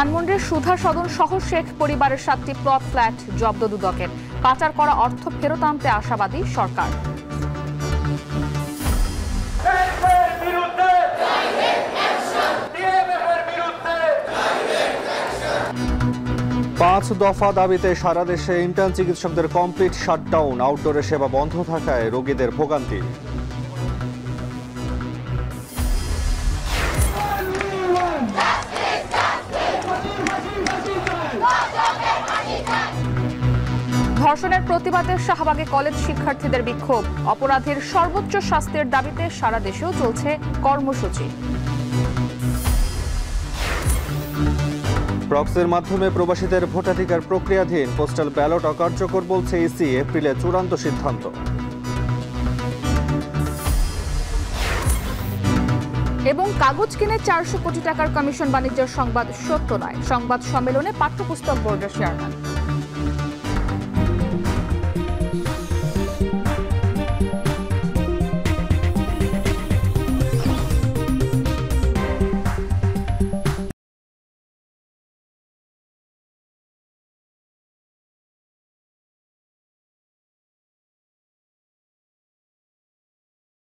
ধানমন্ডির সুধা সদন সহ শেখ পরিবারের 7টি প্লট ফ্ল্যাট জব্দ দুদকের। পাচার করা অর্থ ফেরত আনতে আশাবাদী সরকার। পাঁচ দফা দাবিতে সারা দেশে ইন্টার্ন চিকিৎসকদের কমপ্লিট শাটডাউন। আউটডোরে সেবা বন্ধ থাকায় রোগীদের ভোগান্তি। ধর্ষণের প্রতিবাদে শাহবাগে কলেজ শিক্ষার্থীদের বিক্ষোভ। অপরাধীর সর্বোচ্চ শাস্তির দাবিতে সারা দেশেও চলছে কর্মসূচি। প্রক্সির মাধ্যমে প্রবাসীদের ভোটাধিকার প্রক্রিয়াধীন। পোস্টাল ব্যালট অকার্যকর বলছে ইসি। এপ্রিলে চূড়ান্ত সিদ্ধান্ত। এবং কাগজ কিনে 400 কোটি টাকার কমিশন বাণিজ্যের সংবাদ সত্য নয়। সংবাদ সম্মেলনে পাঠ্যপুস্তক বোর্ডের চেয়ারম্যান।